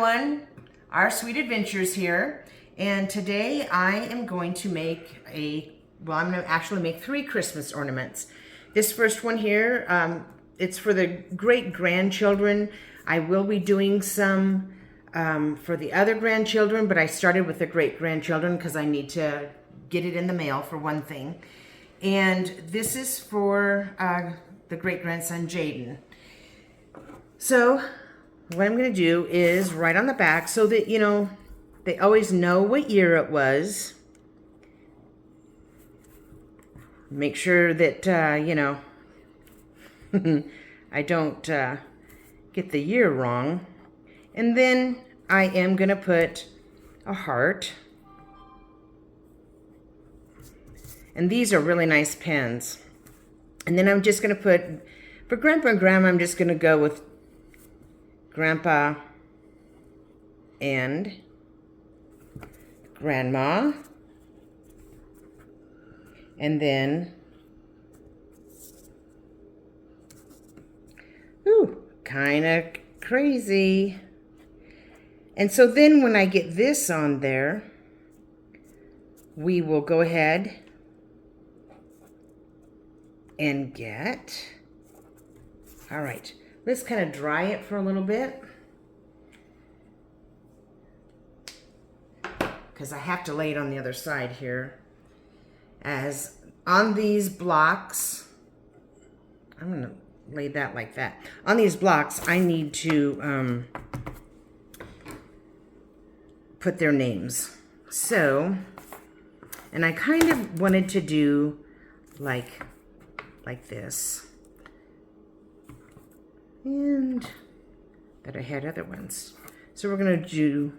everyone, our sweet adventures here, and today I am going to make I'm going to actually make 3 Christmas ornaments. This first one here, it's for the great-grandchildren. I will be doing some for the other grandchildren, but I started with the great-grandchildren because I need to get it in the mail for one thing. And this is for the great-grandson Jaden. So what I'm going to do is write on the back so that, you know, they always know what year it was. Make sure that, you know, I don't get the year wrong. And then I am going to put a heart. And these are really nice pens. And then I'm just going to put, for Grandpa and Grandma, I'm just going to go with Grandpa and Grandma, and then, ooh, kind of crazy. And so then when I get this on there, we will go ahead and get, all right, let's kind of dry it for a little bit, because I have to lay it on the other side here. As on these blocks, I'm going to lay that like that. On these blocks, I need to put their names. So, and I kind of wanted to do like this. And that I had other ones. So we're going to do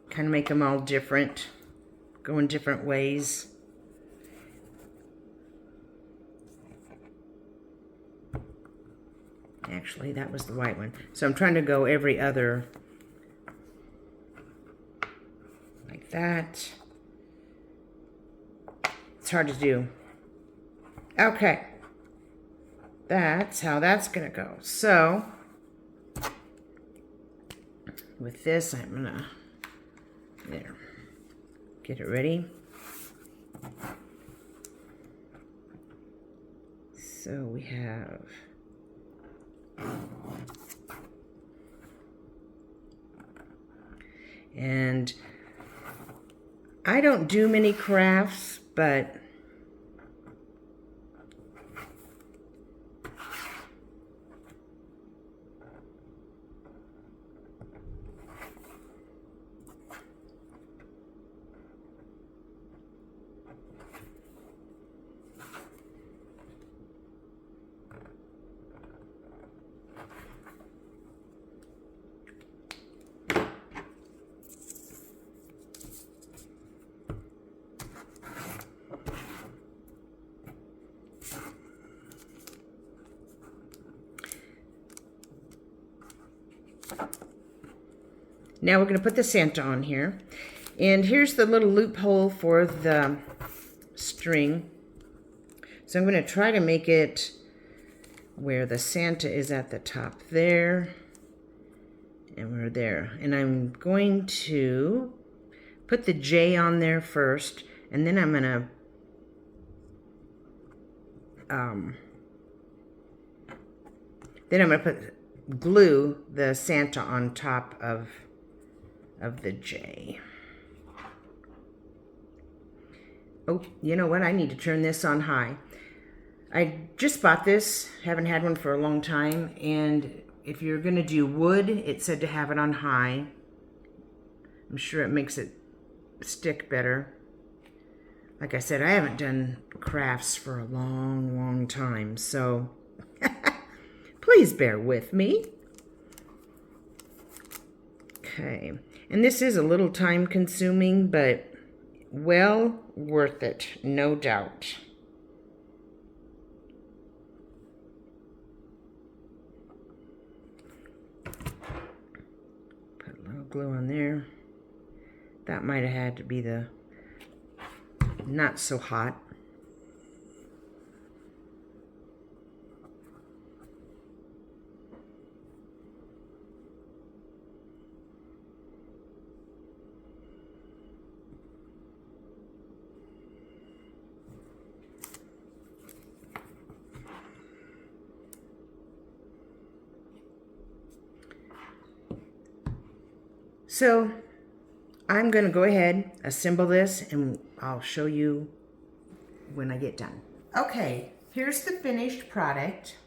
kind of make them all different, go in different ways. Actually, that was the white one. So I'm trying to go every other, like that. It's hard to do. Okay. That's how that's going to go. So, with this, I'm going to, there, get it ready. So we have, and I don't do many crafts, but now we're going to put the Santa on here. And here's the little loophole for the string. So I'm going to try to make it where the Santa is at the top there. And we're there. And I'm going to put the J on there first. And then I'm going to put glue the Santa on top of the J. Oh, you know what? I need to turn this on high. I just bought this, haven't had one for a long time, and if you're going to do wood, it said to have it on high. I'm sure it makes it stick better. Like I said, I haven't done crafts for a long, long time, so please bear with me. Okay. And this is a little time consuming, but well worth it, no doubt. Put a little glue on there. That might have had to be the not so hot. So I'm going to go ahead, assemble this, and I'll show you when I get done. Okay, here's the finished product.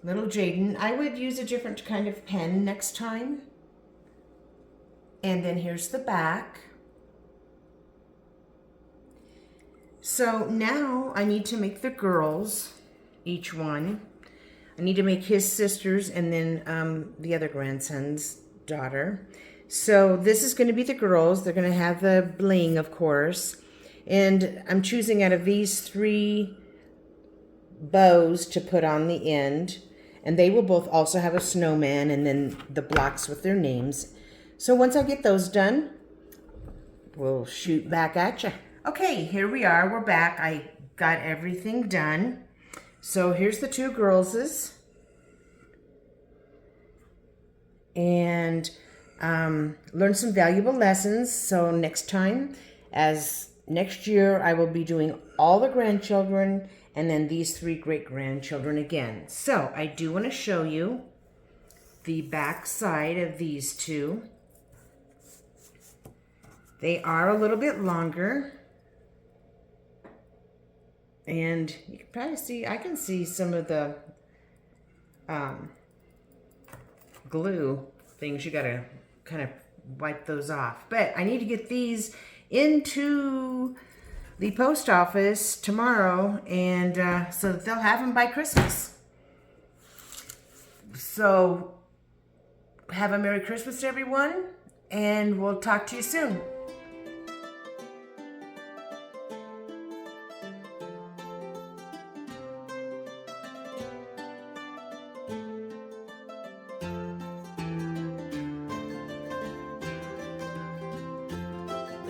Little Jaden. I would use a different kind of pen next time. And then here's the back. So now I need to make the girls, each one. I need to make his sisters and then the other grandson's daughter. So this is going to be the girls. They're going to have the bling, of course. And I'm choosing out of these 3 bows to put on the end. And they will both also have a snowman and then the blocks with their names. So once I get those done, we'll shoot back at you. Okay, here we are. We're back. I got everything done. So here's the 2 girls'. And learn some valuable lessons. So next year, I will be doing all the grandchildren and then these 3 great-grandchildren again. So I do want to show you the back side of these 2. They are a little bit longer. And you can probably see, I can see some of the glue things. You gotta kind of wipe those off. But I need to get these into the post office tomorrow, and so that they'll have them by Christmas. So have a Merry Christmas, everyone, and we'll talk to you soon.